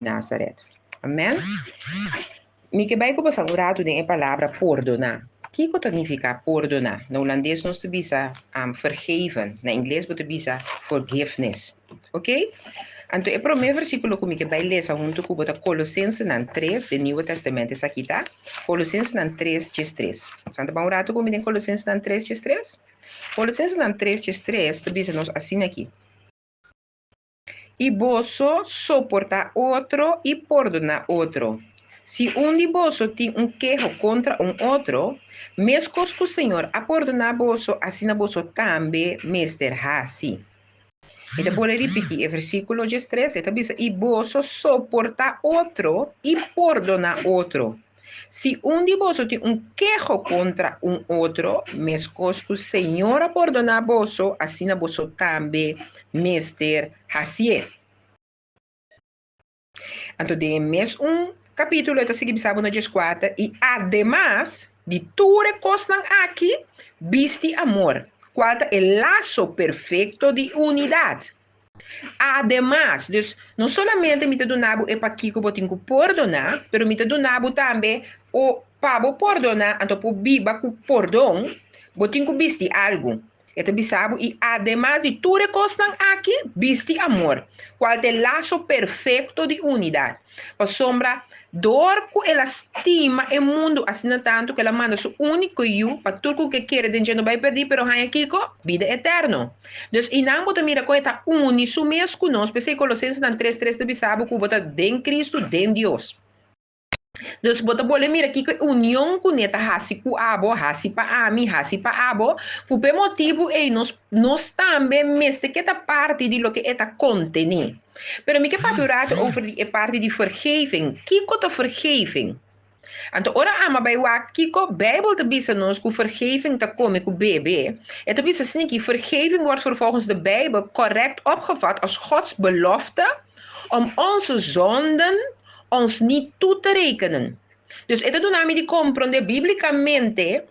Nazaret. Amém? Me que vai começar a orar a palavra perdonar. O que significa perdonar? No holandês nós temos vergeven. Na inglês nós temos forgiveness. Ok? Então, o primeiro versículo que vai ler junto com Colossenses 3, do Novo Testamento, isso aqui, tá? Colossenses 3, 3. Santa Paulato, como em Colossenses 3, 3? Colossenses 3, 3, tu diz assim aqui. E vos soporta outro e perdona outro. Se de vós tem quejo contra outro, mesmo que o Senhor a perdonar vos, assim vos também mester assim. Então, vou repetir o versículo 3, diz, e vos soporta outro e perdona outro. Se de vós tem quejo contra outro, mesmo que o Senhor a perdonar vos, assim vos também mester assim. Então, tem mais capítulo, esta seguir sábado no 4, e además de tudo que estão aqui, viste amor. Quarta, o laço perfeito de unidade. Además, dus, não somente me do nabo é para que eu tenho que perdonar, mas me do nabo também o para perdonar, então por biba com perdão, eu tenho que vestir algo. Este bisabo e además de tudo que estão aqui, viste amor. Qual é o laço perfeito de unidade? A sombra, dor com ela estima o mundo, assim tanto que ela manda seu único eu, para tudo que quer, dentro não vai perder, pero há aqui com vida eterna. Então, e não pode mirar com esta uniso mesmo conosco, porque Colossenses 3:3 de bisabo, que bota em Cristo, em Deus. Então, bota boleh mira aqui que união com esta hasi com abo, hasi pa ami, hasi pa abo, por motivo e nós também mestre que esta parte de lo que esta contém. Pero me que papurato over a parte de vergeving. Que kota vergeving? Então, ora ama bij wa kiko Bijbel te bisa nos ku vergeving te komen ku bebe. En te bisa assim que vergeving wordt volgens de Bijbel correct opgevat als Gods belofte om onze zonden ons niet toe te rekenen. Dus esto do nome de compreender biblicamente,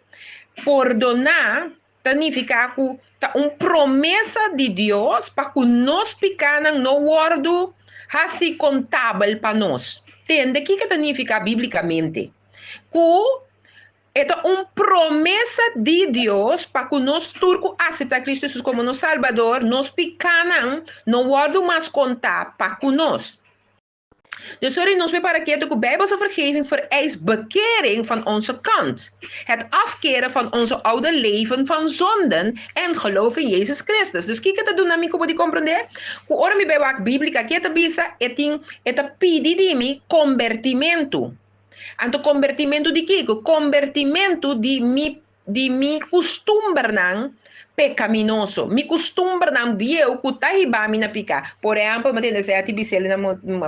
perdonar significa que tá promessa de Deus para que nós pecados não wordo assim contável para nós. Entende? O que significa biblicamente? Que é promessa de Deus para que nós turco aceitar Cristo Jesus como nosso Salvador, nós pecados não wordo mais contar para que nós. Dus sorry, ons para que de Bijbelse vergeving vereist bekering van onze kant. Het afkeren van onze oude leven van zonden en geloof in Jezus Christus. Dus kijk het doen amigo pode compreender? Que ora mi bij wak bíblica que eta bisa eta pidi de mi convertimento. Anto convertimento de quê? Convertimento de mi costumbre não pecaminoso. Mi costumbre não viu que tá riba mi na pica. Por exemplo, me entende se a tibicel na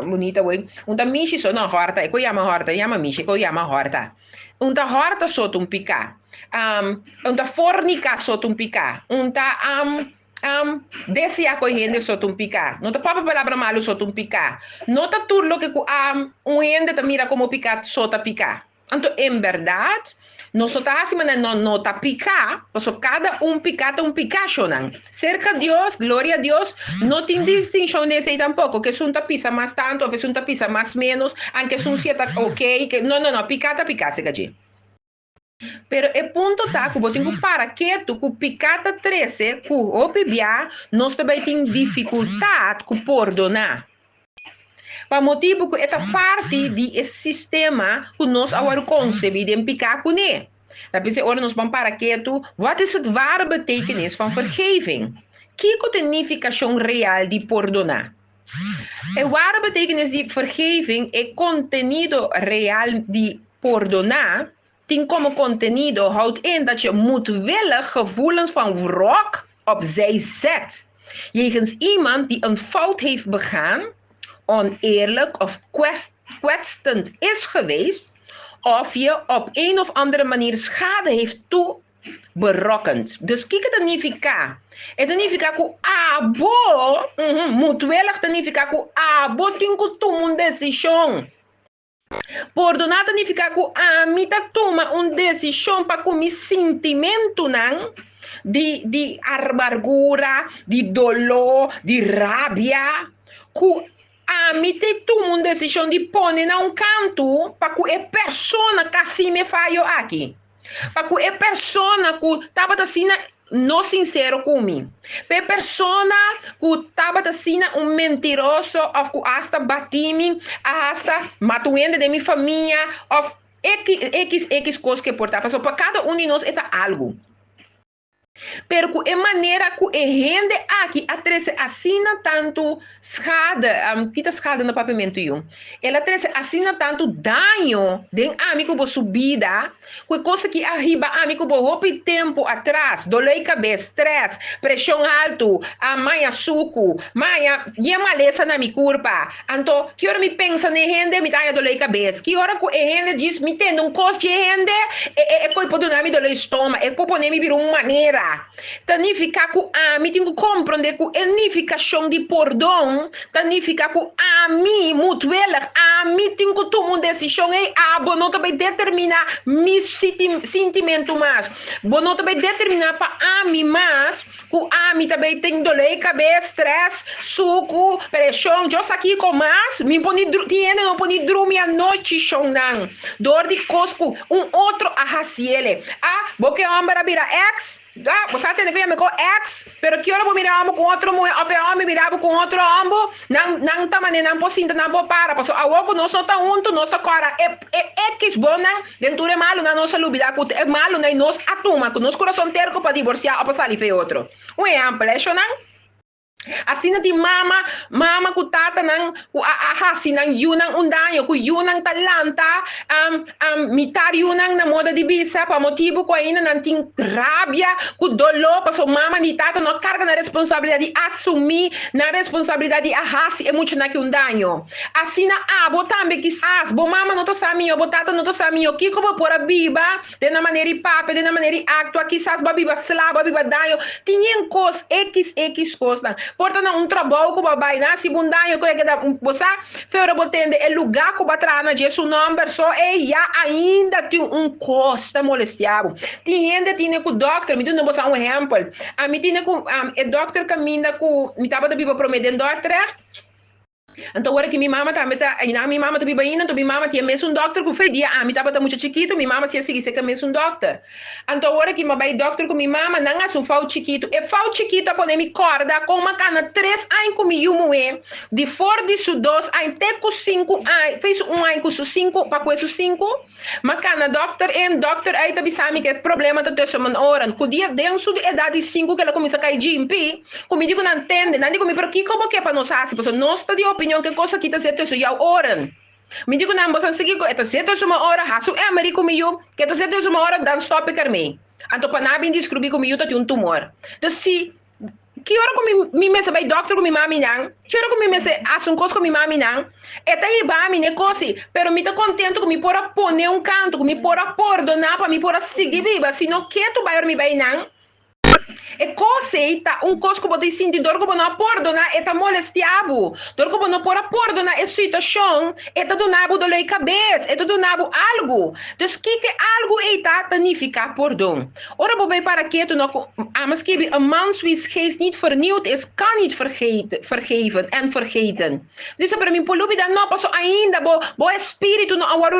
bonita way. Unta mishi so na horta, ko yama mishi, ko yama horta. Unta horta so tum pica. Unta fornica so tum pica. Unta desse a corrente só tum pica. Não tá para palavra malo só tum pica. Não tá tudo lo que ende tá mira como pica só tá pica. Então, em verdade, nós só tá assim, mas não tá pica, porque cada pica tá picacho não. Cerca de Deus, glória a Deus, não tem distinção nesse aí tampouco, que um tá pisa mais tanto, ou que um tá pisa mais menos, aunque um se tá ok, que não, pica tá pica, se gaji. Pero o ponto tá que eu tenho que parar quieto, que picata 13, que o bebia, nós também temos dificuldade com perdonar. Para motivo que essa parte de sistema que nós agora concebemos em picar com ele. Dat is ora nós vamos parar quieto. Wat is het ware betekenis van vergeving? Que significação real de perdonar? A ware betekenis de vergeving é contenido real de perdonar. Tem como contenido houdt in dat je moedwillig gevoelens van wrok opzij zet. Jegens iemand die een fout heeft begaan, oneerlijk of kwetsend is geweest, of je op een of andere manier schade heeft toeberokkend. Dus kijk het significa. Het significa que abo, moedwillig significa que abo tem que tomar uma decisão. Perdonar significa que a mim toma uma decisão para que meu sentimento não de amargura, de dolor, de rabia, que a mim tem uma decisão de pôr em um canto para que a pessoa que assim me falhou aqui. Para que a pessoa que estava assim não sincero comigo. Para a pessoa que estava assim um mentiroso, ou que hasta batime, hasta matuende de minha família, ou X coisas que portava. Para cada um de nós é algo. Pero é maneira que a gente aqui atrece assina tanto schade, kita schade no papamento eu. Ela atrece assina tanto dano de amigo bo subida, que coisa que arriba amigo bo roupa tempo atrás, dor de cabeça, stress, pressão alto, a maia suco, maia, e a maleza na minha curva. Então, que hora me pensa na gente, me dá dor de cabeça. Que hora que a gente diz, me tendo um costo de gente, é coisa do nome do estômago, é coisa me vir uma maneira. Significa que a mim tenho que compreender que a unificação de perdão, significa que a mim, mutuela, a mim tenho que tomar uma decisão e a não também determinar meu sentimento mais. Não também determinar para a mim mais, que a mim também tem dor de cabeça, stress, suco, pressão, eu aqui com mais, me põe não põe dormir a noite, não. Dor de cosco, outro arraciele. Porque a homem vira ex, você tem que me com ex, pero que hora vou mirar com outro mulher, ou homem mirava com outro homem, não tá maneira, não posso não vou para, porque a outra nós não tá junto, nós tá cara, X bom, dentro é malo na nossa lubida, é malo na nós atuma, com nosso coração terco para divorciar ou para sair feio outro. Um exemplo, é não? Assim de mama ku tata nang ku ahasi nang yunang undanyo ku yunang talanta mitar yunang na moda de bisa pa motivo ko ainda não tem rabia ku dolo pa so mama ni tata não carga na responsabilidade de assumir na responsabilidade de ahasi é muito na que undanyo assim na abo também quizás bo mama não tá saminho bo tata não tá saminho que como por a biba de na maneira pape de na maneira actua quizás ba biba slaba biba danyo tinha cos x costa. Portanto, um trabalho que vai na segunda eu que da você fora botando é lugar que vai na Jesus número só é já ainda tem costa molestiado. Tem gente tem que doctor me dando você um exemplo. A mim tem que é doctor caminha com me tava da biba prometendo doctor. Então, agora que minha mama também tá, minha mama também vai indo, então minha mama tinha mesmo um doctor que foi dia, me tava muito chiquito, minha mama se seguir ser mesmo um doctor. Então, agora que vai doctor com minha mama, não é um fau chiquito, é fau chiquito para me corda com uma cana 3 anos com minha moe, de fora de su 2 anos até com 5 anos, fez um ano com su 5, para com su 5, mas cana doctor aí também sabe que é problema da tua semana hora, com dia dentro de idade 5 que ela começa a cair de impie, comigo não entende, não digo me por aqui como que é para nós assim, porque nós está de opinião que coisa que está certo isso já oran. Me digo não, você seguir com esta certo isso uma hora, raso é americano comigo, que esta certo isso uma hora dan stop carme. Então para não bem descobrir comigo tem um tumor. Então se que hora que me mesa vai doctor com minha mãe não, que hora que me mesa ação coisa com minha mãe não, é tá aí ba minha coisa, pero me tá contente que me pora pôr um canto, que me pora perdonar para me pora seguir viva, se não quer tu vai me vai não. É coisa, coisa que você sente dor que você não perdonar, é molestiado. Dor que você não pode perdonar a situação, é donado dor de cabeça, é donado algo. Então, que algo está significa perdão? Ora, você para que tu não, mas que een man wiens geest niet vernieuwd is, kan niet vergeven en vergeten. Dus para mim, polubida não passou ainda, bo espírito não agora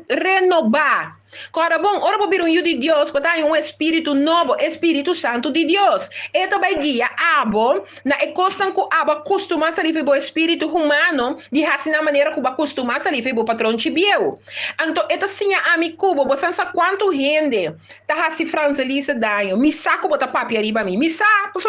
renovar. Agora, bom, ora vou vir de Deus, que tem espírito novo, Espírito Santo de Deus. E também guia abo, na e constant que abo acostuma a sair o espírito humano, de assim na maneira que acostuma a sair o patrão chibieu. Então, esta sim a mi cubo, você sabe quanto rende, tá assim francelista daio, me saco botar papel arriba mim, me saco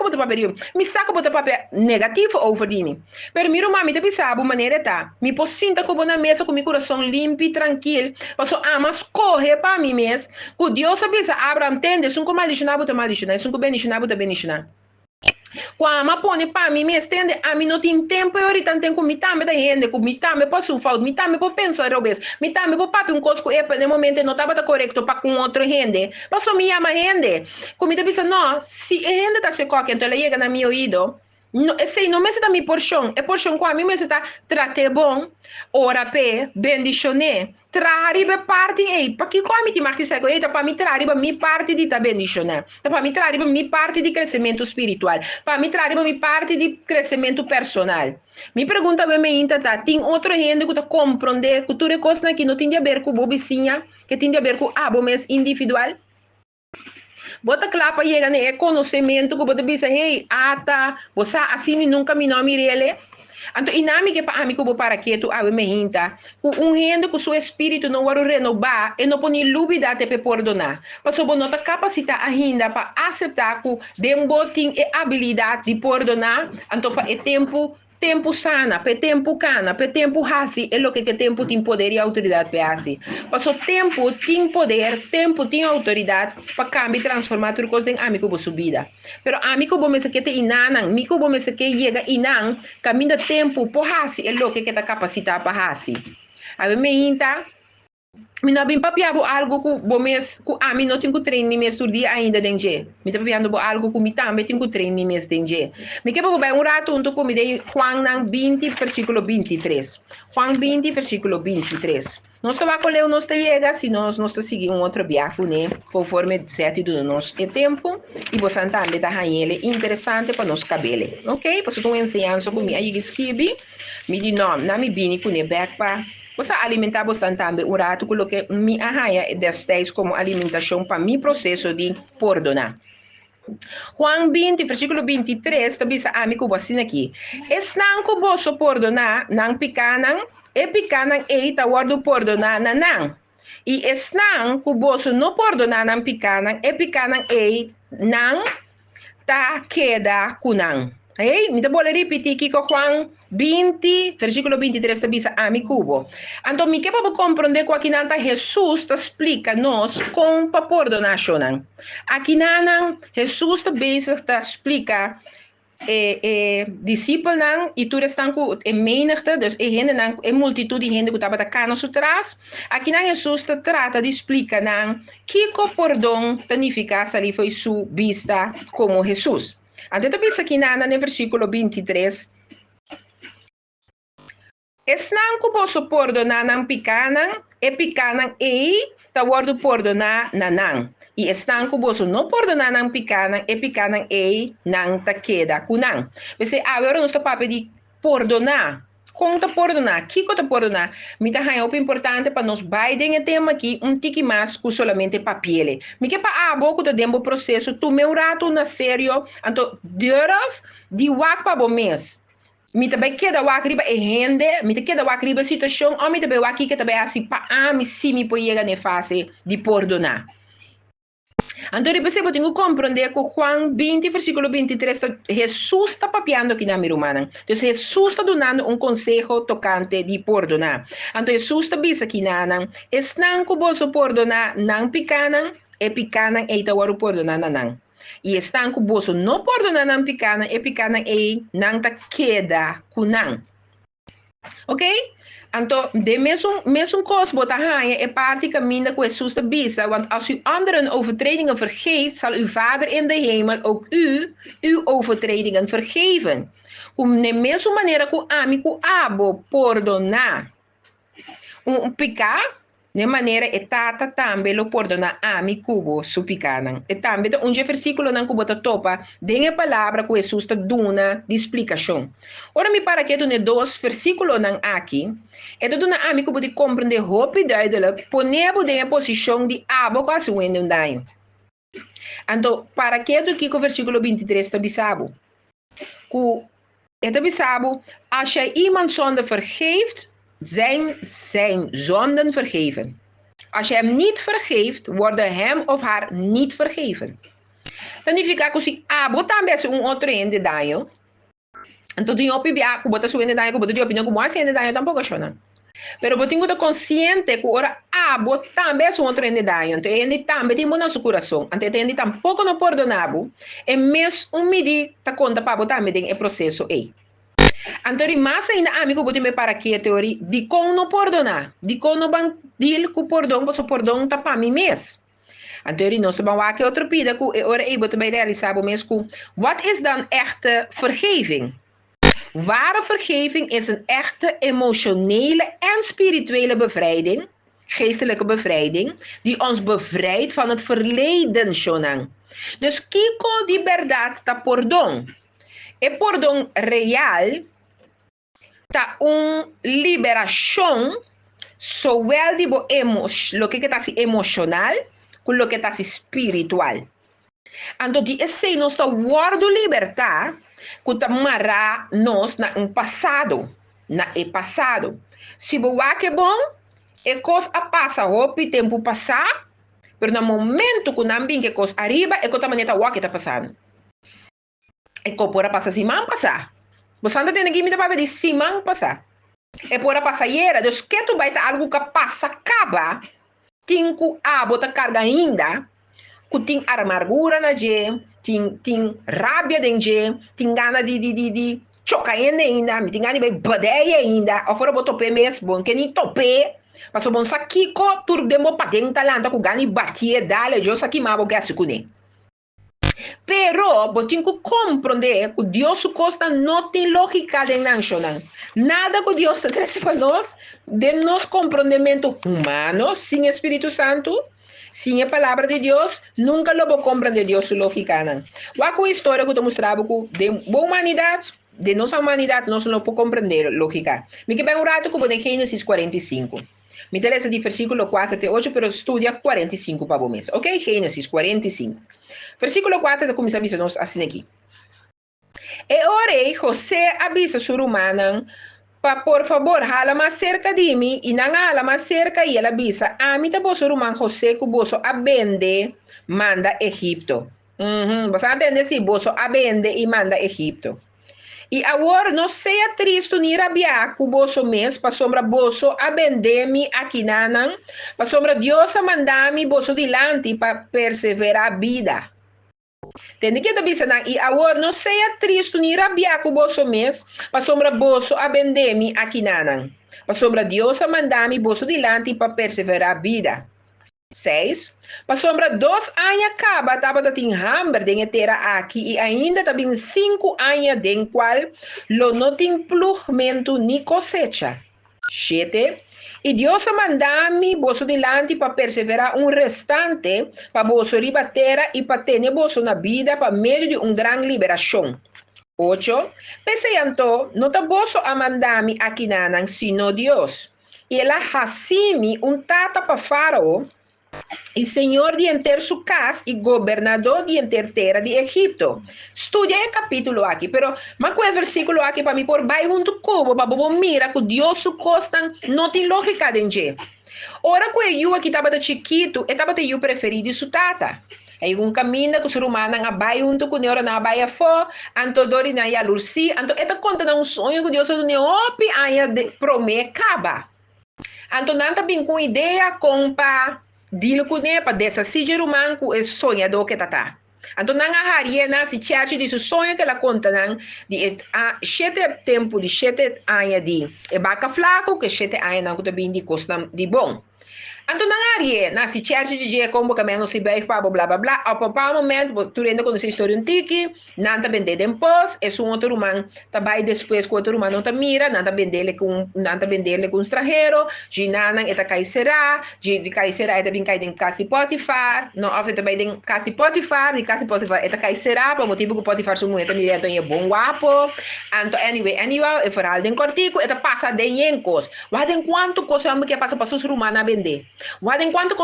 botar papel, me saco botar papel negativo over de mim. Pero miro mami, te sabe maneira tá, me posinta como na mesa com meu coração limpo e tranquilo, passo mas corre para mim mesmo, que Deus avisa Abraão entende, isso não maldicionar, isso não bendicionar, quando põe para mim mesmo, entende, a mim não tem tempo, eu ahorita tenho que me tambe da gente, que me tambe para sufar, me tambe para pensar, me tambe para papi coisa que no momento não estava correto para com outro gente, mas só me ama gente, como me diz, não, se a gente está se coque, então ela chega na meu ouvido, No, sei, não me está minha porção. É porção com a mim, mas está trate bom, ora pe, bendicioné. Trariba parte, ei, para que come te marque seco, ei, para mim trariba mi parte de ta bendicioné. Para mim trariba mi parte de crescimento espiritual. Para mim trariba mi parte de crescimento personal. Me pergunta bem, me tá, tem outra gente que tá compreender que tudo é coisa que não tem a ver com bobicinha, que tem a ver com abo mês individual. Bota clapa chega né conhecimento que bota bisa hey ata você assim nunca me nome ele então inami que para amigo para que tu ave me hinta com rendo com seu espírito não vai renovar e não pode lubida te perdonar passou bom nota capacita ainda para aceitar que dembo tem a habilidade de perdonar então para tempo sana, pe tempo cana, pe tempo hasi, é o que tempo tem poder e autoridade para hasi. Passou tempo tem poder, tempo tem autoridade para cambiar e transformar tudo coisa em amigo bo subida. Pero amigo bo me se que te inanan, amigo bo me se que llega inan, caminha tempo por hasi, é o que te capacita para hasi. A ver me inta, mi não bem papiado algo que bom mês que a mim não tenho treino mi mês todo dia ainda denge. Mi tá papiando algo que mi também tenho treino mi mês denge. Mi que bem um rato unto que mi dei Juan 20 versículo 23. Juan 20 versículo 23. Nós estamos com nós te chega se nós seguir um outro viagem, né? Conforme certo do nosso tempo e você também tá ele interessante para nós cabelo, ok? Porque estou ensinando como aí escrevi, me di não, na me bini com ne backpack. Você alimentar bastante também o rato coloquei mi arraia destes como alimentação para mi processo de perdonar. Juan 20, versículo 23, também sa amigo assim aqui. Esnan ko boso perdonar, nang pikanan, e pikanan e tawardo perdonar na nang. E esnan ko boso no perdonar nang pikanan, e pikanan e nang ta queda kunang. Hey, me vou repetir aqui com Juan 20, versículo 23, também a mi cubo. Então, me que para compreender que aqui nanta Jesus te explica nos com para perdonar chonan. Aqui nana Jesus também te explica discípulos nan e tu estão com menigte, dus gente nan multitude de gente que estava cana atrás. Aqui nan Jesus te trata de explicar nan que o perdão significa ali foi sua vista como Jesus. Então, também aqui nan no versículo 23. Esnan ko posso perdonar nan pikanan, e pikanan e tawardo perdonar nanang. E estão com você não perdonar não picanan e picanan e não ta queda kunang. Você agora nós está papo de perdonar. Conta perdonar, que conta perdonar? Me tá é importante para nós Biden tema aqui tiki mais que solamente papel. Me que para a boca do tempo processo tu meu rato na sério, então durf de wak para bom mês. Me também queda wak riba e rende, me te queda wak riba situação, ou me também wak que também assim para me se me pode chegar na fase de perdonar. Então, você pode compreender que Juan 20, versículo 23, Jesus está papiando aqui na minha humana. Então, Jesus está dando conselho tocante de perdonar. Então, Jesus está dizendo aqui, estão com você perdonar, não picanan, e picanan, e está perdonar, não. E estão com você não perdonar, não picanan, e não ta queda com não. Ok? Então, de mesmo coisa, botar é parte caminho com Jesus de bisa, want als u anderen overtredingen vergeeft, zal uw Vader in de hemel ook uw overtredingen vergeven. Como de mesma maneira que o amigo abo perdonar pecar, de maneira etata também lo perdona ami cubo su picanan. E também versículo não cubo topa, den a palavra que Jesus te duna de explicação. Ora me para que tu ne dois versículo não aqui, e tu duna ami cubo de compreender hope duidelijk, ponebo de posição de abo quase o endo daio. Então, para que tu aqui com o versículo 23 te bisabo? Que te bisabo, als jij iemand zonde vergeeft, zijn zonden vergeven. Als je hem niet vergeeft, worden hem of haar niet vergeven. Significa que se botar outro ende daio, então tu opi bia, botar su ende daio, botar opinião como assim ende daio tampouco chona. Pero botinho tá consciente que ora botar outro ende daio, então ende também tem no seu coração, então ende tampouco não perdonabo, e mesmo medi tá conta para botar me é processo aí. Então, mais ainda, amigo, vou te para aqui a teoria de como não perdonar, de como não bandir que o perdão, você perdão tá para mim mesmo. Então, nós vamos aqui outra pida, que é hora aí, também realizar o mesmo. Wat is dan echte vergeving? Ware vergeving is een echte emotionele en spirituele bevrijding, geestelijke bevrijding, die ons bevrijdt van het verleden, Shonang. Dus kiko di verdad ta perdón. E perdón real ta liberación, zowel di bo lo que está si emocional, con lo que está si espiritual. Então, die esse nos está guardo libertar, que está marrar nos na passado, passado. Se boa que bom, é coisa passa, hopi tempo passar, mas no momento que não vem que coisa arriba, é que a maneira o que está passando. É que pode passar semana passar. Você não tem ninguém me para ver semana passar. É pode passar era, então que tu vai ter algo que passa acaba, tem que botar carga ainda. Que tem amargura na gente, tem rabia dentro gente, tem gana de chocar ainda, tem gana de badeia ainda, ou fora botar pé mesmo, que nem tope, mas o bom aqui, tudo demo para dentro talanta, que gana de bater, dale, eu aqui mais que assim com Pero, tem que compreender que Deus costa não tem lógica de nacional. Nada que Deus traz para nós, de nosso compreendimento humano, sem Espírito Santo, sem a palavra de Deus, nunca lo vou compreender Deus su lógica. Qual a história que eu mostrava de humanidade, de nossa humanidade, nós não podemos compreender lógica. Me que bem um rato que eu vou em Gênesis 45. Me interessa de versículo 4 até 8, pero estudia 45 para o mês. Ok? Gênesis 45. Versículo 4 começa a dizer assim aqui. E orei, José avisa sua irmã, para por favor, hala mais cerca de mim, e não hala mais cerca, e ela avisa, a mim tá sua irmã José, que boso abende, manda Egipto. Você entende se boso abende e manda Egipto. E agora não seja triste nem rabiar com o boso mês, para sombra boso abende-me aqui nanan, para sombra Deus mandar-me boso dilante para perseverar a vida. Tem que dizer e agora não seja triste nem rabiar com o boso mês, para sombra boso abende-me aqui nanan, para sombra Deus mandar-me boso dilante para perseverar a vida. 6. Para sombra 2 anos acaba, estava da tem hambre de terra aqui e ainda também 5 anos de qual lo não tem plugmento ni cosecha. 7. E Deus manda-me bolso dilante para perseverar restante para bolso riba terra e para ter bolso na vida para meio de grande liberação. 8. Pensando, não está bolso a mandar-me aqui nanan, sino Deus. E ela hacime tata para Faraó, e senhor de enter su casa e governador de enter terra de Egipto. Estudia o capítulo aqui, pero mas com o versículo aqui para mim por vai junto cubo, para você mira que Deus su costa não tem lógica dentro. Ora que eu aqui estava de chiquito, estava de eu preferido de su tata. Aí caminho que o ser humano não vai junto com ele, não vai fora, anto dori na ia lursi, anto eta conta de sonho que Deus não tem opi, aí promete acaba. Anto não tá bem com ideia compa dilo com ele para dessa ser humano que é sonhador que tá. Então não haria na se charge de sonho que ela conta não de sete tempo de 7 anos de vaca flaco que 7 anos não que também de costa de bom. Então não haria na se charge de dia como que menos se vai para blá blá blá ao papá momento tu ainda conhece história antiga não tá vender depois é outro humano tá vai depois com outro humano não tá mira não tá vender com estrangeiro de nada eta cairá de cairá eta bem cair em casa Potifar não há também em casa Potifar de casa Potifar eta cairá por motivo que Potifar sua mulher também é bom guapo então anyway é faral den cortico eta passa de encos mas enquanto coisa que passa para sua humana vender mas enquanto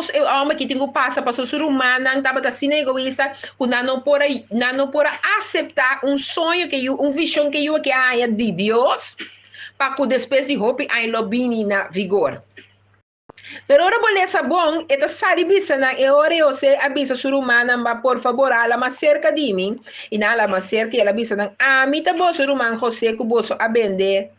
homem que tem passa para sua humana não estava assim egoísta que não pode aceitar sonho que eu visão que eu que há de Deus para que depois de roupa aí lobini na vigor. Pero ora beleza bom eta sari bisa na ora eu se avisa sua humana mas por favor ela mais cerca de mim e na ela mais cerca ela bisa na mita boso humano José que boso a vender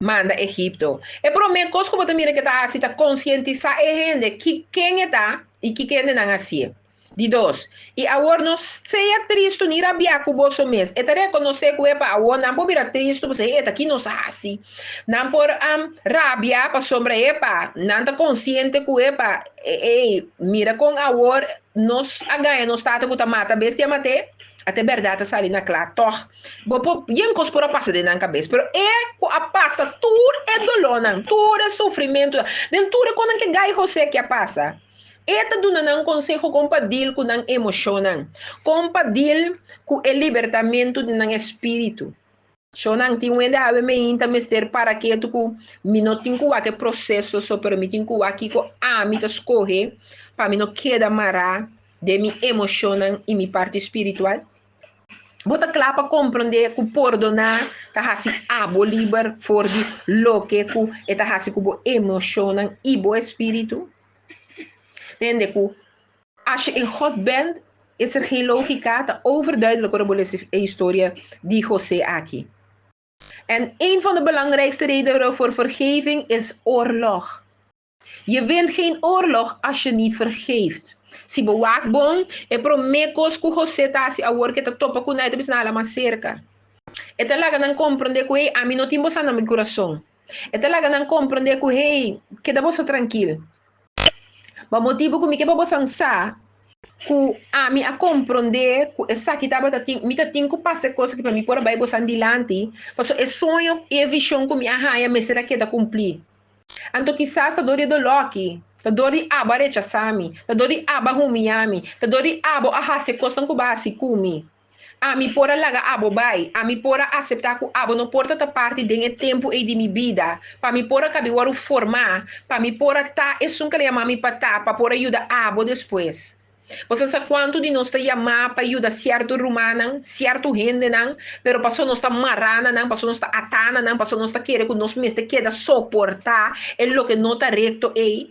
manda Egipto. E promete coisa que você mira que está assim, está conscientizar a gente que quem está e que quem não é assim. De dois. E agora não seja triste nem rabiar com o bolso mesmo. E te reconhecer que epa, agora não pode virar triste, você eta aqui não sabe assim. Não pode rabiar para sombra epa, não está consciente que epa, mira com agora, nós ganha, nós está com a mata, bestia mate, até verdade está ali na clara, toch. Bom,ยังcoisa por a passa de na cabeça, pero a passa, tudo é dolor, não, tudo é sofrimento, nem tudo é quando que ganha você que a passa. Eta duna nang consejo compadil com nang emocionan. Compadil com o libertamento de nang espírito. So nang tinwenda ave me inta mister para que tu ku minotin ku que processo so permitin ku aqui ko mi ta escorrer para mim não queda mará de mi emocionan e mi parte espiritual. Bota clapa compreender que perdonar tá hasi abo liber for de lo que ku eta hasi ku bo emocionan e bo espírito. Entende ku als je in God bent, is er geen logica te overduidelijken op de historie die José Aki. En een van de belangrijkste redenen voor vergeving is oorlog. Je wint geen oorlog als je niet vergeeft. Si bewaak bon, e promekos ku José tasi a work eta topa ku na ita bisnala macerca. E talaga nang comprende ku hey, a mí no timbo sana mi corazón. E talaga nang comprende ku hey, queda você tranquilo. Ba motivo ku mi que ba sansa ku mi a compreender ku essa que tava mi ta tinko passe coisa que para mim por vai bosan dilante, mas é sonho e visão que me arraia me será que da cumprir. Anto quizás ta dori do loki, ta dori aba recha sami, ta dori aba humiami, ta dori abo aha se costam ku basi kumi. A mi pora laga abo bai, a mi pora aceitar que abo não porta ta parte de tempo e de mi vida, para mi pora cabe waru formar, para mi pora ta é sun que le mami pata, para pora ajuda abo depois. Você sabe quanto de nós está chamando para ajudar certo rumano, certo gente, não? Pero passou nós está marrana, não? Passou nós está atana, não? Passou nós está querendo que nós mesmo queda suportar, é o que não está reto, ei?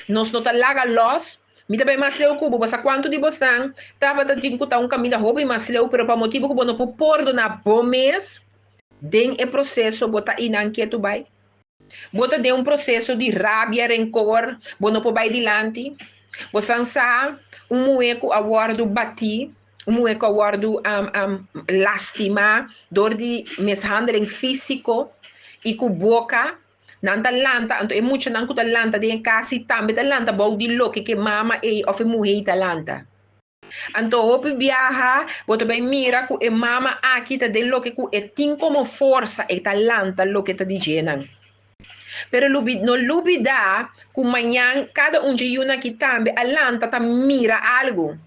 Nós não está laga los, me também mais leu cubo, você quanto de você estava tentando um caminho da roupa e mais leu, pero para motivo que não pode pôr na bom mês, den é processo, bota inan que tu vai. Bota de um processo de rabia, rancor, não pode ir adiante. Você sabe, mueco aguardo bati, mueco aguardo lastimar, dor de mishandling físico e com boca, nanta lanta, então é muito não kuta lanta de kasi tambe ta lanta bau di lo que mama e of muhe ta lanta. Então hope viaja, bota bem mira ku e mama aqui ta de lo que ku e tin como força e ta lanta lo que ta dizendo. Pero no lubida, que amanhã cada um de yuna que tambe alanta ta mira algo.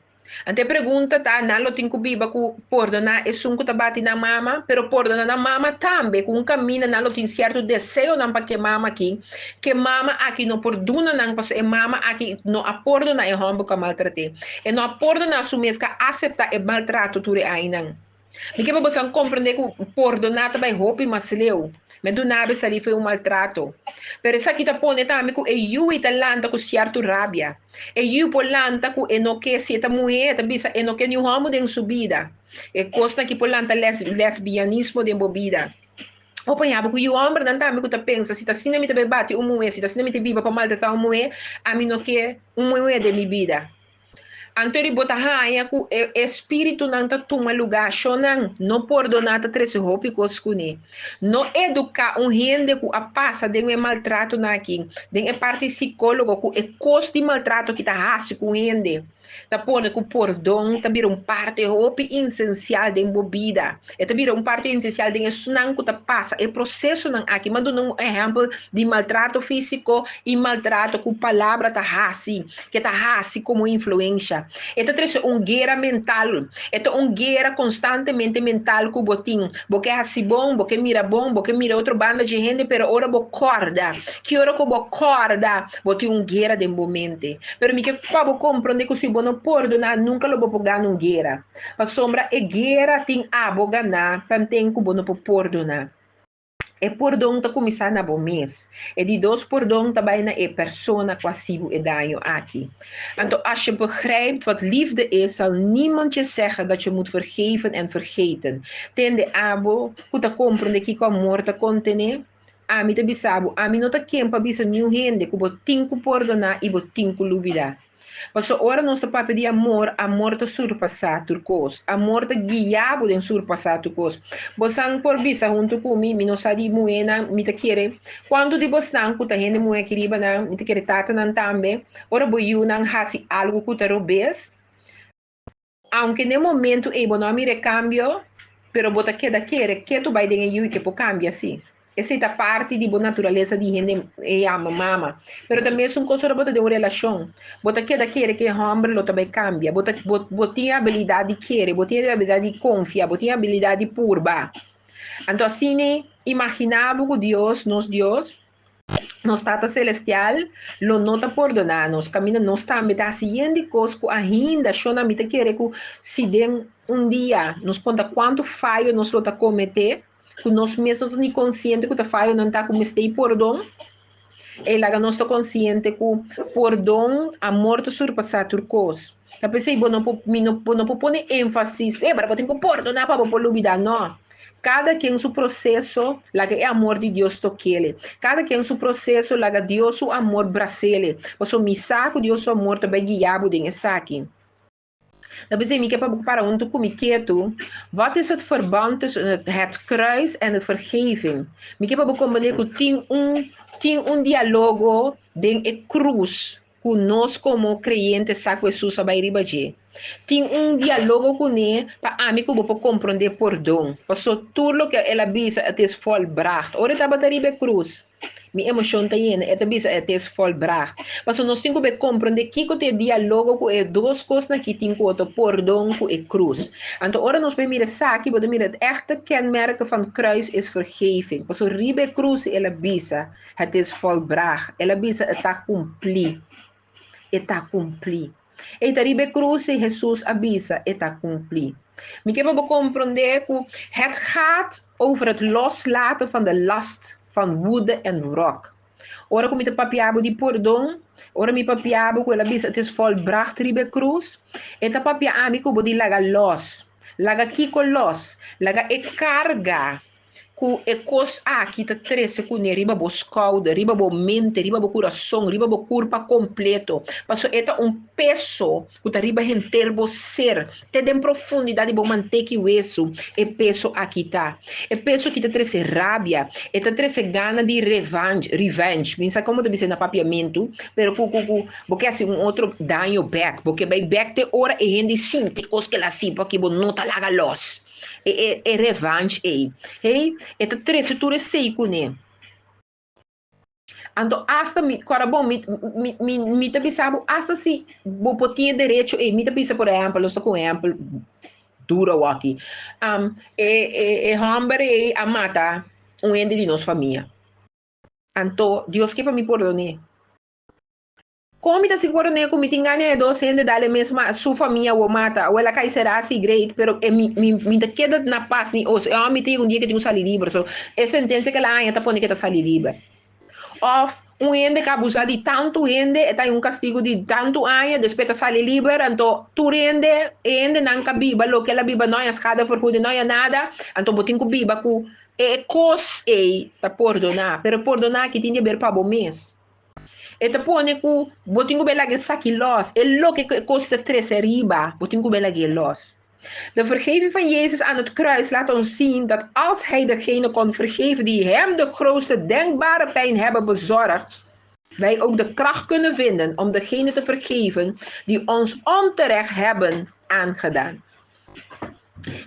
Ante pergunta tá, nalo tem que biba ku pordona e sunku ta bati na mama, pero pordona na mama tambe, com caminho nalo tem certo desejo não para que mama aqui não pordona não para e mama aqui não apordona e hombo ka maltrate. E não apordona assumir que aceita e maltrato ture aí não. Me que você compreender que pordona ta vai roupa mas leu. Mas do nada ali foi maltrato. Pero essa aqui tá pone também que eu italanta com certo rabia. Eu polanta com eno que se tá mulher, tá bisa eno que nenhum ramo de subida. E costa que polanta lesbianismo de bobida. O panhava que o homem não também que tá pensa se tá sina me te bate mulher, se tá sina me te viva para maltratar mulher, a mim não que mulher de minha vida. Antori bota raia ku espírito não tá toma lugar, shonan não perdonata três roupa coskune. Não educar gente que a passa de um maltrato na aqui, de é parte psicólogo ku é custo de maltrato que tá raso com gente. Tá pone que o perdão tá vira parte roupa essencial de bebida. É tá vira parte essencial de sunan que tá passa, é processo não aqui, mando um exemplo de maltrato físico e maltrato com palavra tá raso, que tá raso como influência. Esta é uma guerra mental. Esta é uma guerra constantemente mental com o botim. Porque é assim bom, porque mira outra banda de gente, pero ora bo corda. Que ora que bo corda, bote uma guerra de momento. Pero me que pabo compreender que se bo não perdonar, nunca lo bo ganhar uma guerra. A sombra é guerra tem abo ganhar, tem que bo não perdonar. É perdão tá começar na bom mês. É de dois perdão também na persona passivo e danho aqui. Então, als je begrijpt wat liefde is, zal niemand je zeggen dat je moet vergeven en vergeten. Tende abo, kuta comprende que com amor ta contene. A mi te bisabo, a mi no ta kempa bisa new hende, ku botin ku perdonar e botin ku lubida. Mas ora nós estamos pedir amor, amor te surpassar turcos, amor te guiabo de surpassar turcos. Você por visa junto comigo, não sabe muena, me te querer. Quando de você não cuta gente muena que riba não, me te querer tata não também. Ora boiu não hasi algo que te robes. Aunque no momento não mire cambio, pero bota queda que tu vai de eu que po cambia assim. Essa é a parte de boa natureza de gente e ama mama. Pero também é uma coisa bota de uma relação. Bota queda que o homem lo também cambia. Bota a habilidade de querer, bota a habilidade de confiar, bota a habilidade de purba. Então assim, imaginava que Deus, nos Deus, nos Tata Celestial, lo nota perdonar-nos, camina nos também está siguiendo coisas que ainda, chona mita querer que se den dia, nos conta quanto falho nos lota cometer, que nós mesmos não estamos conscientes que o falho não está cometendo perdão, e lá nós estamos conscientes que perdão, amor te surpassa turcos. Eu pensei, não pode ênfase, para poder perdonar para poder olvidar, não. Cada quem seu processo, lá que é amor de Deus toquele. Cada quem seu processo, lá que Deus o amor brasile. Você me saco Deus o amor também guiado de aqui. Dat betekent, ik heb ook para onde kom ik toe. Wat is het verband tussen het kruis en de vergeving? Ik heb ook een dialogo de a cruz com nós como creyentes saco Jesus a bairiba je. Tem diálogo com ele para amigo para compreender perdão. Passou tudo que ela visa até volbracht. Ora tá bataribe cruz. Mi emoção tá indo, é visa até volbracht. Mas nós temos que compreender que o diálogo com é duas coisas que tem que o perdão com a cruz. Então, ora nós vemos saque, we mira het echte kenmerken van kruis is vergeving. Pas ribe cruz ela visa, het is volbracht. Ela visa está cumprir. Está cumprir. E taribe cruz e Jesus avisa, está cumprir. Me que we compreender que het gaat over het loslaten van de last van woede en wrok. Ora como te papiabo de perdão, ora mi papiabo que ela visa, het is volbracht ribe cruz. Eta papiabo que bodi laga los. Laga kiko los. Laga e carga. Ku e cos aqui tá trece com riba bo escalda, riba bo mente, riba bo coração, riba bo corpo completo. Passo eta peso que tá riba inteiro bo ser, te dem profundidade bo manter que isso e peso aqui tá. E peso que tá trece rabia, e tá trece gana de revenge. Pensa como deve ser na papiamento, pero porque assim outro dano back, porque vai back te hora e rende sim, te cos que lá sim, porque bo nota laga los. É revanche aí. Hey, é três tu sei com ele. Então, hasta mi, cara bom, me te pensava, hasta se vou poder direito, e me te pensa, por exemplo, eu estou com exemplo duro aqui. Homem a matar ente de nossa família. Então, Deus que para me perdonar. Como está seguro né como tem ganho dos gente dale mesmo a sua família ou mata ou ela cai será assim great pero me queda na paz ni os eu me tenho dia que tenho sair livre so é sentença que lá ainda põe que tá sair livre of gente que abusa de tanto gente está em castigo de tanto anos depois tá sair livre então tu gente não cabiba lo que ela biba não é escada por cuidar não é nada então botin que biba com é cos é tá perdonar pero perdonar que tem de ver para bom mês. Eta pone ku botingu belage saki los. El lo que koste tres riba, botingu belage los. De vergeving van Jezus aan het kruis laat ons zien dat als hij degene kon vergeven die hem de grootste denkbare pijn hebben bezorgd, wij ook de kracht kunnen vinden om degene te vergeven die ons onterecht hebben aangedaan.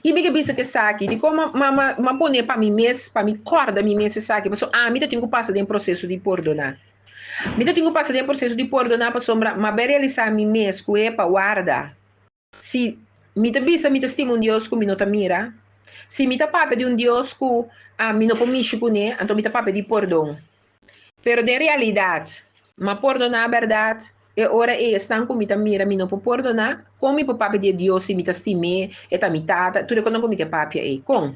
Ibig bisa que saki, di ko ma pone pa mi mes, pa mi corda mi mes saki, so mi tenho que passar de um processo de perdonar. Me tenho passado em processo de perdonar para sombra, mas bem realizar mi mês que é para guarda. Se me te bisa, me te estima Deus que me não te mira. Se me te pape de Deus que me não comiche com ele, então me te pape de perdão. Pero de realidade, mas perdonar a verdade, e ora estão com me te mira, me não pode perdonar, como me pape de Deus se me te estime, e ta me tata, tudo quando comigo que pape aí, com.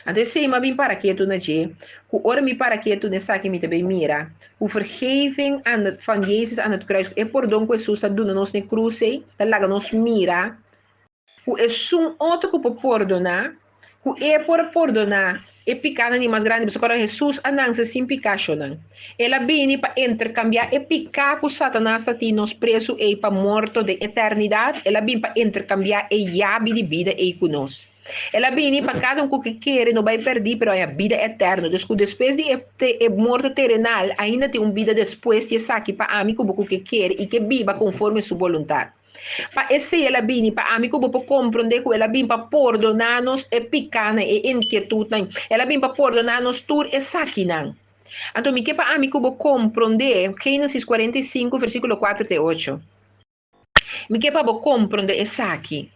Então, sim, mas bem para que tu não je, que ora me para que tu não sabe me também mira, o vergeving van Jezus aan het kruis, e perdão que Jesus está dando nos na cruz, está lá nos mira, que é um outro que pode perdonar, que é por perdonar, é picar nem mais grande, porque agora Jesus anança sem picar, não. Ela vem para intercambiar, é picar que Satanás está nos preso e para morto de eternidade, ela vem para intercambiar e chave de vida e conosco. Ela vem para cada um que quer, não vai perder, mas é a vida eterna. Então, depois de morto terrenal, ainda tem uma vida depois de estar aqui para amigo que quer e que viva conforme sua vontade. Para esse ela vem para amigo para compreender que ela vem para perdonar-nos e picar e inquietude. Ela vem para perdonar-nos tudo e saquinang. Então, me que para amigo para compreender Gênesis 45, versículo 4 e 8. Me que para compreender esse aqui.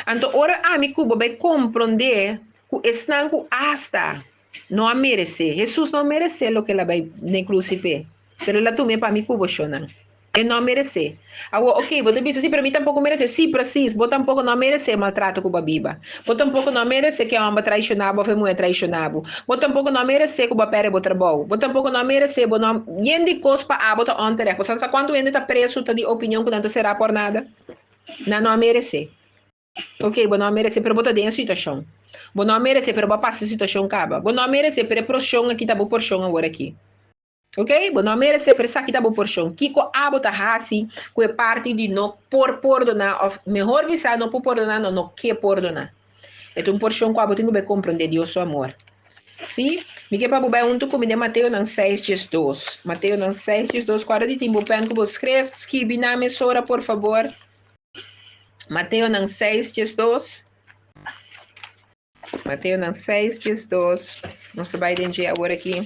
Então, ora amigo vai compreender que estão com hasta não merece. Jesus não merece o que ela vai na crucificar. Pero ela também para amigo bochona. Ele não merece. Agora, ok, você diz assim, para mim tampouco merece. Sim, preciso. Você tampouco não merece maltrato com a Bíblia. Você tampouco não merece que a homem traicionável, a mulher traicionável. Você tampouco não merece que o pere o trabalho. Você tampouco não merece, você não... Yende cospa a bota ontem. Você sabe quanto ainda está preso, está de opinião que não será por nada? Não merece. Ok, você não merece, pero você tem a situação. Você não merece, pero você passa a situação acaba. Você não merece, pero por chão aqui, tá bom por chão agora aqui. Ok? Não merece pensar que está bom por chão. Kiko abota hasi, que é parte de não por perdonar, ou melhor visar, não por perdonar, não que perdonar. Então, por chão, quando tem que compreender Deus, o amor. Sim? Me que para bobar um tuco, me dê Mateus 6:2. Mateus 6:2, quando de tempo, pen que você escreve na emissora, por favor. Mateus 6:2. Mateus 6:2. Nós trabalhamos agora aqui.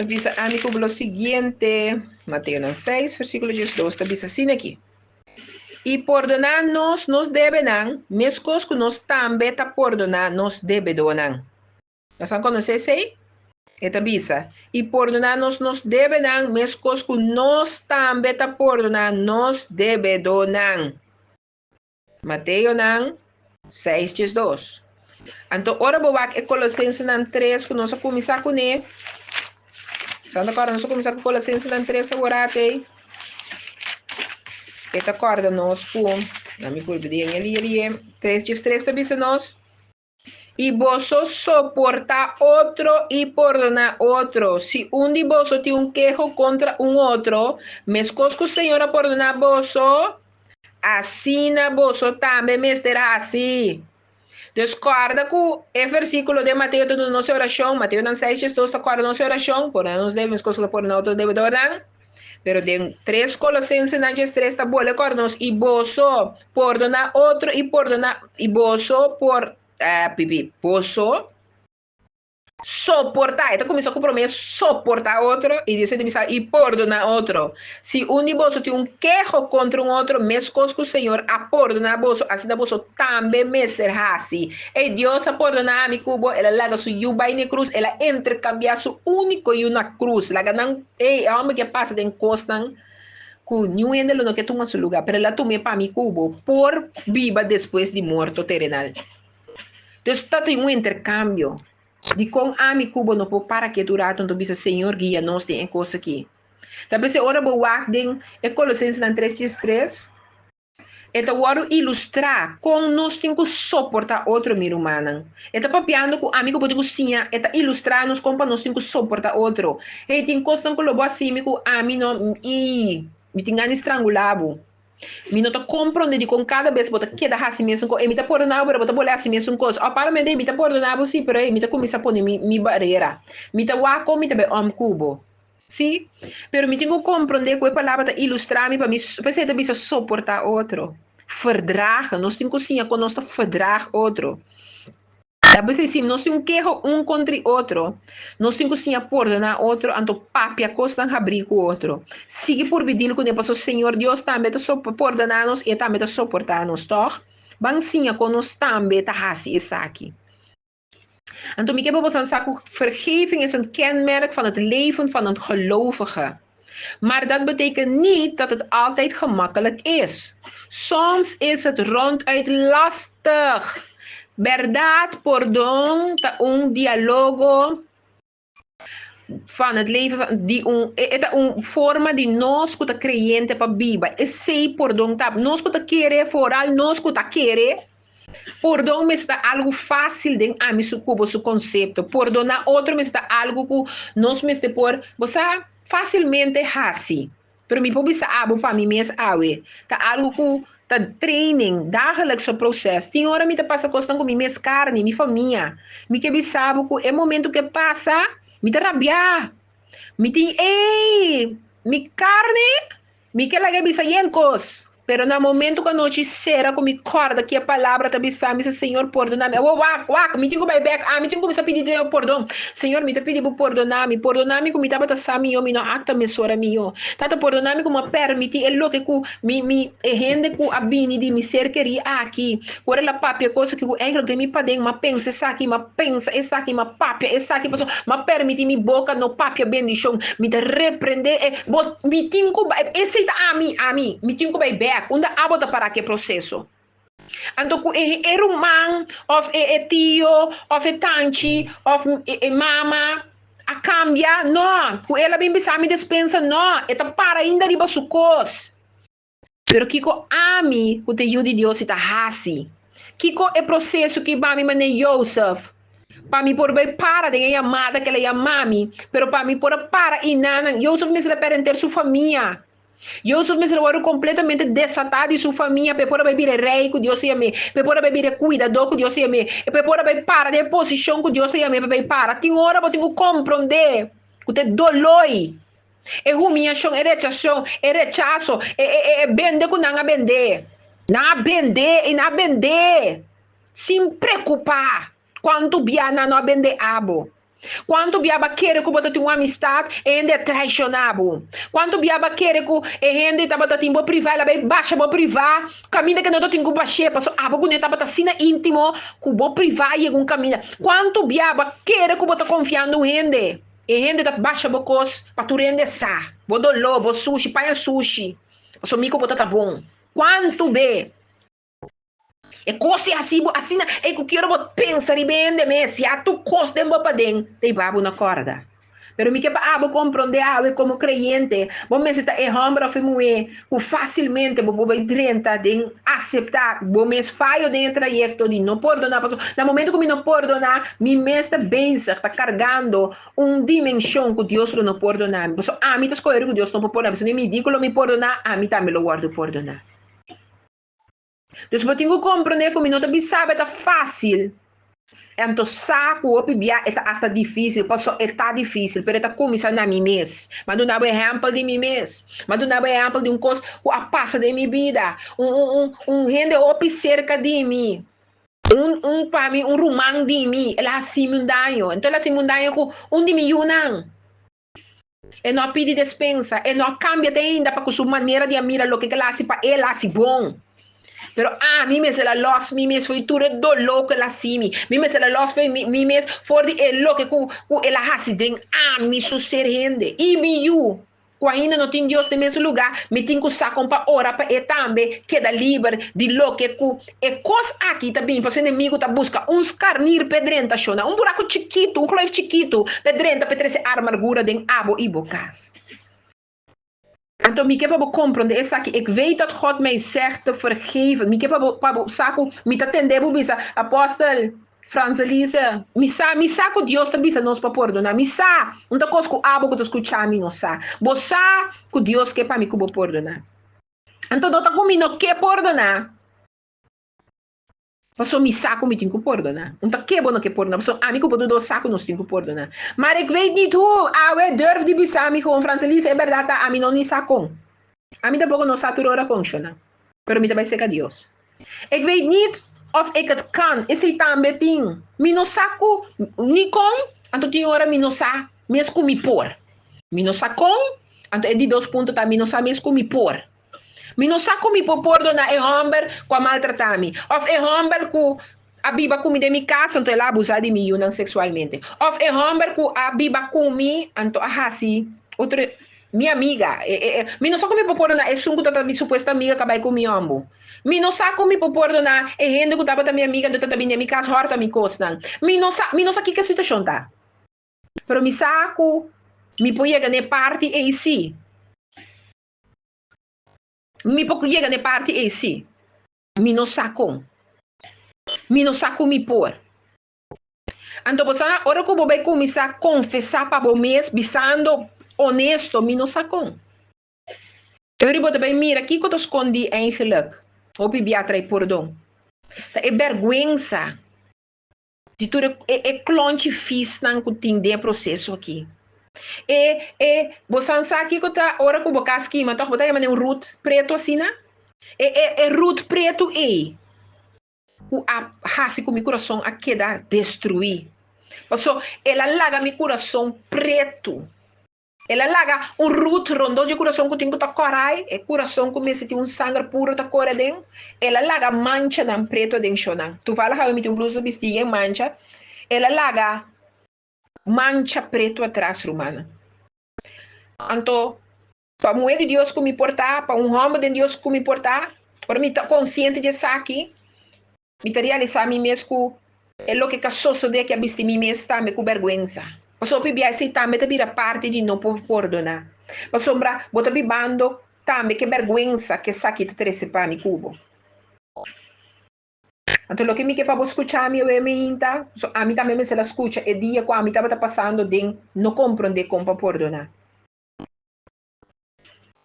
Dice amigo lo siguiente, Mateo 6, versículo 12, dice assim aqui. E perdonar-nos nos devenan, mescos que nos também ta perdonar nos devedonan. Nós vamos conhecer isso aí? Esta bisa. E perdonar-nos nos devenan, mescos que nos também ta perdonar nos devedonan. Mateo 6:12. Então, ora boa que Colossenses 3, que nós vamos começar com ele. Santa Corda, nós vamos começar com Colossenses 3 agora, ok? Esta corda nós com, a minha curvidinha ali, 3:3 também se nós. E vos soportar outro e perdonar outro. Se um de vós tem um quejo contra um outro, mesmo que o Senhor a perdonar vos, assim vos também me será assim. Descorda com o versículo de Mateus da nossa oração, Mateus 6:12, acorda nossa oração, por nós devemos coisas por nós devemos orar. Pero de 3 Colossenses nantes 3 está boa acorda e boso perdonar outro e perdonar e boso por boso soportar. Então começou com promessa soportar outro e diz e perdonar outro. Se um de vós tem um quejo contra um outro, mesmo que o Senhor a perdonar vós, assim vós também me será assim. E Deus a perdonar mi cubo, ela laga su yubai na cruz, ela intercambia su único e uma cruz. Laga não, a homem que passa de encostan com nenhum ainda não que toma seu lugar, pero ela tome para mi cubo por viva depois de morto terrenal. Então está tem um intercâmbio. De com ami cubo no po para que durar tanto bisa Senhor guia nós tem coisa aqui. Tapi se ora bo wagding e Colossenses 3:3. Eta waro ilustrar com nós tem que suportar outro mir humano. Eta papiando com amigo pode cozinhar, eta ilustrar nos como nós tem que suportar outro. E tem coisa que lobo assim com ami no e me tinha estrangulado. Mi não compreende com cada vez bota que dá assim mesmo com emita por não para bota bolar assim mesmo coisa a para me de emita por não sim pero emita começa a pôr mi barreira mita wa com mita be cubo sim pero mi tenho compreender com a palavra ilustrar mi para mi pensei de bisa suportar outro verdragen nós temos sim a conosco verdrag outro. Talvez assim, nós temos que um contra o outro. Nós temos que perdonar outro, então papia costa abrir com o outro. Sigue por pedir com o Senhor Deus também está perdonar-nos e também está suportar-nos, toch? Bang sim, com nós também está assim isso aqui. Então, ik heb bijvoorbeeld zeggen, vergeving is een kenmerk van het leven van een gelovige. Maar dat betekent niet dat het altijd gemakkelijk is. Soms is het ronduit lastig. Verdad, perdón, dialogo van het leven, een forma die nós kuta creyente pa biba. Esse perdão tá, nós kuta querer, vooral nós kuta querer, Perdão me está algo fácil de a mim su conceito. Perdonar outro me está algo que nós me está por você facilmente assim. Pero me pode saber para mim mesmo awe. Tá algo que tá training, dagelijkse processo. Tem hora me tá passa costando com mim mesmo carne, minha família. Me que sabe que é momento que passa, me tá rabiar. Me tem, ei, mi carne, mi que la que bisa yencos. Pero no momento que a noite será com mi corda que a palavra tá bisa, me Senhor, perdona-me. Oh, wak, me tenho que back, me tenho que pedir perdão. Senhor, me tá pedindo perdona-me como me tava sami yo, me não acta me sora mi yo. Tata perdona-me como permiti é lo que ku mi gente ku abini de me ser queria aqui. Por ela papia coisa que o engel de mi padeng, ma pensa essa aqui, ma papia, essa aqui, ma permiti mi boca no papia bendição, me te repreender, me tenho que, esse a mim, me tenho que back, onde abota para que processo. Então, é irmão, of é tio, of é tante, of é mama, a cambia, não, com ela bem pensar, me dispensa, não, é para ainda de basucos. Pero kiko ami, o te de Deus está assim. Kiko é processo que vai me mané Joseph. Para mim por bem para de amada que ela é mami, pero para mim por para e nana, Joseph me se perder sua família. Joseph me se completamente desatado de sua família, para por beber rei que Deus me, para por beber cuidador que Deus me, para por bem para de posição que Deus me, para para. Tem hora eu tenho que compreender que te doloi. É humilhação, é rechaço, é vender com não vender. Não vender e não vender. Sem preocupar. Quanto biana não vender abo. Quanto biaba quer que você tenha uma amistade e ainda é traicionável. Quanto biaba quer que ainda está tempo privado, ela baixa bo privado, caminho que não tem que baixar, passou a boca não está sina íntimo, que bo privado e um caminho. Quanto biaba quer que você confiando em ainda. E ainda tá baixa bocos para tu rende sa. Bo dolo, bo sushi, paia sushi. O mico bota tá bom. Quanto be? E coisa assim, é que eu quero pensar e bem de mim, se a tu costa em bopa den, te babo na corda. Pero me que abo compreender como creyente, bom me está é hambra foi moe, o facilmente bo vai drenta de aceitar, bom me falho de trajecto de não perdonar, passo, no momento que me não perdonar, me está bem, está carregando dimensão que Deus não perdonar. Passo, me tá escolhendo que Deus não perdonar, se nem me digo me perdonar, me também lo guardo perdonar. Então, eu tenho que compreender que não sabe, é fácil. Então, saco o bia é hasta difícil, passou é tá difícil, pero tá começando a mim mesmo. Mas não é exemplo de mim mesmo. Mas não é exemplo de coisa que a passa de minha vida. Rende op cerca de mim. Para mim, rumang de mim. Ela assim mundanho. Então, ela assim mundanho com de mim não. E não pede dispensa. E não cambia ainda para sua maneira de mirar o que ela assim para ela assim bom. Pero mi mes la loss, mi mes foi tudo dolor que la simi. Mi mes la loss foi mi mes for de lo que ku ela hasiden mi sucedendo. E mi you, que ainda não tem Deus no mesmo lugar, me tem que sacar para orar para e também queda livre de lo que ku e coisa aqui também, para o inimigo tá busca uns carnir pedrenta chona, um buraco chiquito, um cloif chiquito, pedrenta para trazer amargura de abo e bocas. Então, ik heb op compreender essa que ik weet dat God mij zegt te vergeven. Ik heb op saco, me atender op bisa apóstol Franzelise, me saco Deus te bisa nos para perdonar. Me sa, não tá coisa que abo que tu escuchar me não sa. Bosa que Deus quer para me que perdonar. Então, não tá comigo que perdonar. Passou me saco, me tenho que perdonar. Não tá que bom que perdonar. Passou amigo para do saco nos tenho que perdonar. Mas ik weet niet hoe. Eu durf de bisa me com Franzelise, é verdade, a mim não me sacou. A mim tampouco não satura a funciona. Pero me também sei que Deus. Ik weet niet of ik het kan. Is het também ting. Me não saco, ni com, anto tem hora me não sa, mesmo com me por. Me não sacou, anto é de 2 pontos tá, me não sa mesmo com me por. Me não saco me por perdonar é homem com a maltratar me. Of é homem com a biba comida em minha casa, então ela abusa de mim sexualmente. Of é homem com a biba comi, então assim, outro minha amiga, me não só comi por perdonar, é sungo da minha suposta amiga que vai comigo amo. Me não só comi por perdonar, é gente que estava da minha amiga, então também minha casa, horta me costam. Me não só que a situação tá. Pero me saco, me põe na parte e sim. Me pouco chega na parte e sim. Me não saco. Mi não sabe como me pôr. Então, você, hora que eu vou começar a confessar para você, bisando honesto, mi não sabe como. Eu vou também, mira, aqui que eu escondi eigenlijk. Ou pedir atrás perdão. É vergonha. De tudo, é clonte fiz não que tem de processo aqui. Você sabe aqui que tá hora que eu vou aqui, mas tô botando um root preto assim, né? Root preto o a hasi com meu coração a queda destruir. Passou, ela larga meu coração preto. Ela larga um root rondão de coração que tem que corai, é coração que se tem um sangue puro tá cora dentro. Ela larga mancha na preto dentro chona. Tu fala que me tem um blusa vestida mancha. Ela larga mancha preto atrás romana. Então, para mulher de Deus que me portar, para um homem de Deus que me portar, para mim estar consciente de isso aqui, me realizar a mim mesmo é o que casou de que a vista mim mesmo está me com vergonha. Passou para biar se também te vira parte de não perdonar. Passou para botar bibando também que vergonha que essa aqui te trece para mim cubo. Então, o que me quer para escuchar a mim a mim também me se la escucha, é dia que a mim estava passando de não compreender como perdonar.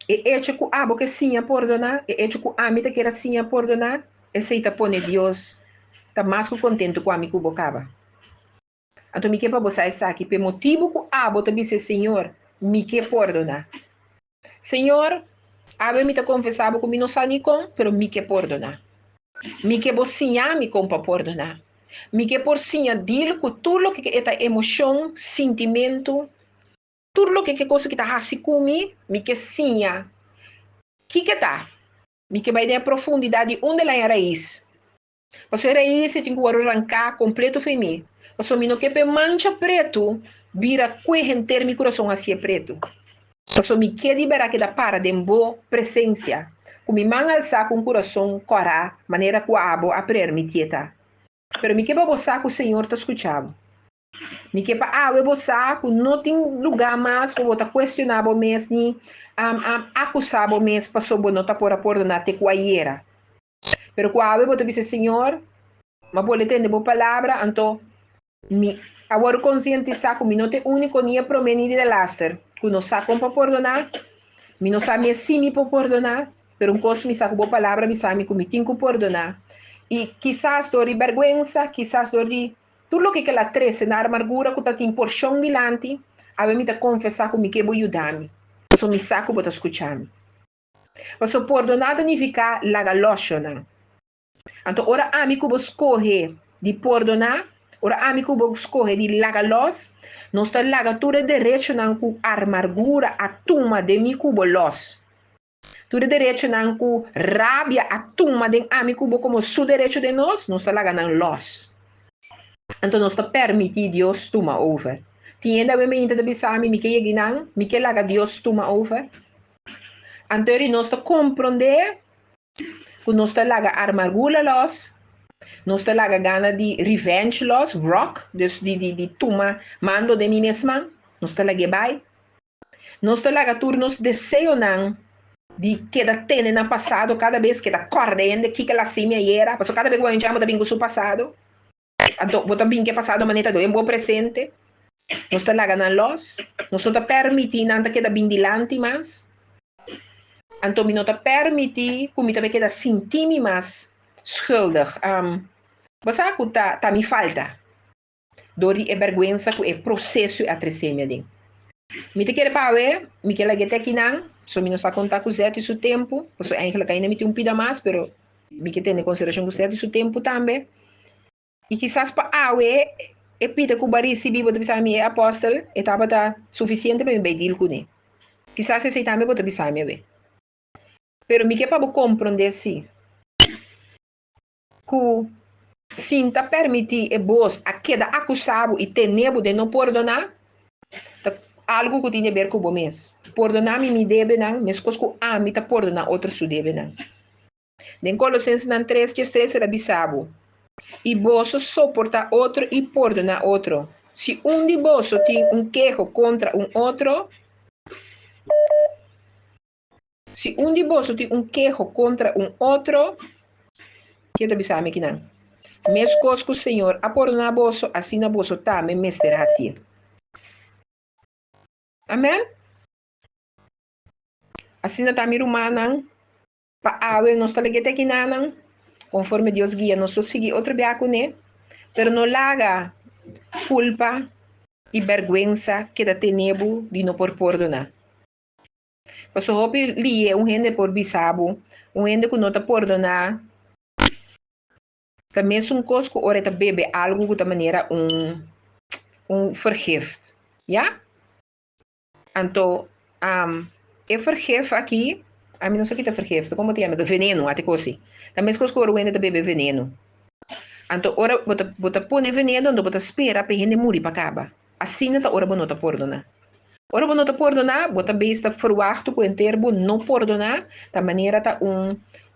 E hecho que abo que sim a perdonar, e hecho que a mim te quer sim a perdonar, aceita pone Deus, tá mais que contente com a mim que bocava. Então, me quer para você aqui, por motivo que abo te disse, Senhor, me quer perdonar. Senhor, abo me te confessava que me não sabe com, pero me quer perdonar. Me quer você me com para perdonar. Me quer por sim a dir que tudo o que é emoção, sentimento, tudo o que é coisa que está assim comigo, me quer sim a que tá? Me que vai ter a profundidade onde ela é a raiz. Você raiz tem que arrancar completo feminino. Você me não quer mancha preto, vira corrente meu coração assim preto. Você me quer liberar que da para de boa presença. Com me manga alçar com o coração corá, maneira que o abo a permitieta. Pero me quer para você que o Senhor está escutando. Me que eu vou saco, não tem lugar mais para botar questionar o mesmo, acusar o mesmo, para sobre não tá por perdonar te coaiera. Pero quando eu vou dizer Senhor, mas vou entender a palavra, então me agora conscientizar que não tem único nem promeni de laster, que não sabe como perdonar, me não sabe se me para perdonar, pero um coisa me sabe a palavra, me sabe que me tenho que perdonar. E quizás dor de vergonha, quizás dor de tudo o que ela traz na amargura que está em porção milante, a mim te confessar que me que vou ajudar-me. Eu me saco para escutar-me. Mas o perdonar significa laga loxona. Então, ora amigo vou escolher de perdonar, ora amigo vou escolher de laga los, não está laga tudo direito na amargura, a tuma de mim cubo los. Tudo direito na rabia, a tuma de amigo como su direito de nós, não está laga na los. Então, nós está permitir Deus toma over. Tienda we me inta de bisami, mi que yeginang, mi que laga Deus toma over. Então, nós está compreender que nós está laga amargura los, nós está laga gana de revenge los, rock, dus de toma mando de mim mesma, nós está laga bai. Nós está laga turnos desejo nang, de que da tene na passado, cada vez que da correndo, que ela se me era, porque cada vez que eu chamo da bingo su passado, vou também que passado maneta do em bom presente. Nós está laga na los, nós está permitindo que da bindilante mais. Então, não está permitindo que me também queda sentir-me mais schuldig. Você sabe que tá me falta. Dor e vergonha que é processo a trazer me. Me te quer para ver, me quer lá aqui não, só me não sabe contar com certo e seu tempo. Você ainda ainda me tem um pida mais, pero me quer ter em consideração com certo e seu tempo também. E quizás para é pida que o barri se vivo de pensar me é apóstolo, estava tá suficiente para me pedir com ele. Quizás esse também vou te pensar me ver. Pero me quer para compreender se que sinta permitir e vos a queda acusado e tenebo de não perdonar, algo que tem a ver com o mês. Perdonar me deve não, mas coisas que a mim tá perdonar outros su deve não. Den Colossenses 3:3 era bisabo. E vos suporta outro e perdonar outro. Se um de vós tem um queijo contra um outro, se um de vós tem um queijo contra um outro, que eu te bisame aqui não. Mes cosco, Senhor, apor na bolso, assim na bolso, tá, me mester assim. Amém? Assim na tamir humanang, pa awel nos talegete kinanang, conforme Deus guia, nós seguir outro biaco, né? Pero no laga culpa e vergüenza que da tenebo de não por perdonar. Mas o hopi li é gente por bisabo, gente que não tá perdonar, também um cosco ora tá bebe algo de maneira vergif. Ja? Então, eu vergif aqui, a mim não sei o que tá vergif, como te chama? Veneno, até coisa. Também cosco ora gente tá bebe veneno. Então, ora bota põe veneno, então bota espera para gente morrer para acabar. Assim não tá ora não tá perdonar. Ora não tá perdonar, bota besta forwarto com termo não perdonar, da maneira tá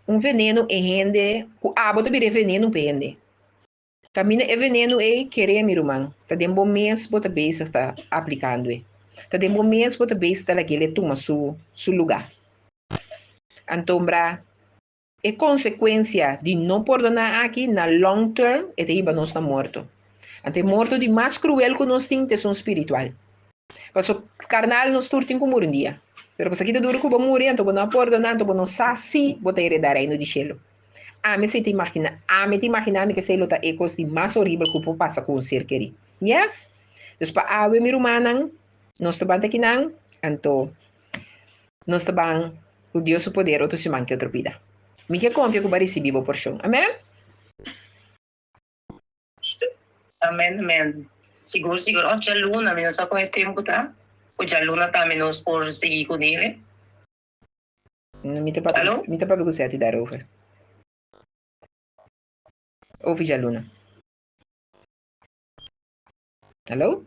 veneno em gente, bota bire veneno pende. Tamina é veneno e querer meu irmão. Tá dembo mês bota besta tá aplicando e. Tá dembo mês bota besta lá que ele toma su lugar. Então, bra, é consequência de não perdonar aqui na long term, é daí nós está morto. Então, morto de mais cruel que nós temos é espiritual. Mas o carnal nos turtin como um dia. Pero se kita duro ko ba muri, anto não perdonar, anto não sasi, bota heredar reino de cielo. Me se te imagina, me te imaginar que sei lota ecos de mais horrível que passa com o ser querido. Yes? Despa awe mi rumanang, nós taban te kinang, anto, nós taban, o Deus o poder, outro se manque outra vida. Mi que confia que vai receber a porção. Amém? Amen, amen. Siguro, siguro. O Luna, menos ako yung tempo ta. O Luna ta, menos por seguir com ele. Mi te papi que você te dar over. Ouve já, Luna. Alô?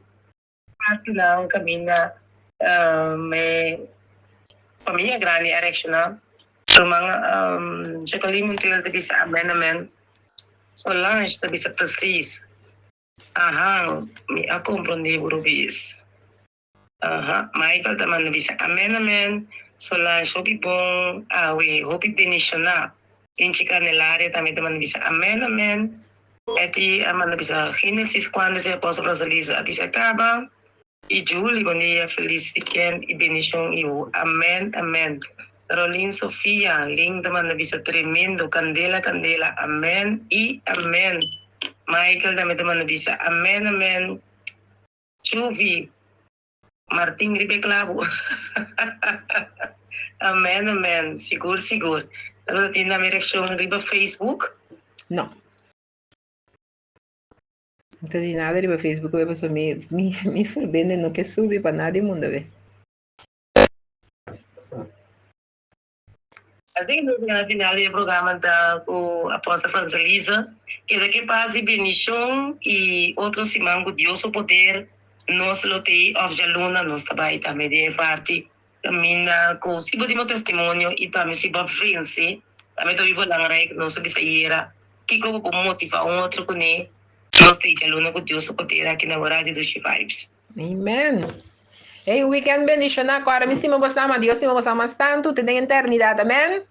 Parte lang kami na may pamilya grande erection na. So mga siya kalimutin tabi sa amen, amen. So lunch tabi sa precis. Mi ako comprende burubis. Michael taman tabi sa amen, amen. So lunch hopi pong hopi benisyon na. Inchika nell'area tabi taman tabi sa amen, amen. Eti aman tabi sa Genesis quando se apóstolo Rosalisa tabi sa acaba. E Julie, bom dia, feliz weekend e bendição eu. Amém, amém. Caroline Sofia, linda, manda bisa tremendo, candela, candela, amém e amém. Michael, também manda bisa, amém, amém. Chuvi, Martin Ribe Clavo. Amém, amém. Seguro, seguro. Então, tem na minha reação riba Facebook? Não. Não tem nada no Facebook, a pessoa me forbende, não quer subir para nada mundo, velho. Assim, no final do programa da apóstola Francelisa, que daqui passa bendição e outros irmãos com Deus o poder, nós lotei of Jaluna, nós também de parte, também com se podemos testemunho e também se vai frente, também estou vivo lá na nós bisa ira, que como motivar outro com ele, nós temos Jaluna com Deus o poder aqui na Rádio dos Vibes. Amen. Hey, weekend bendición agora, me estima vos ama, Dios te vamos a más tanto, te den eternidad, amén.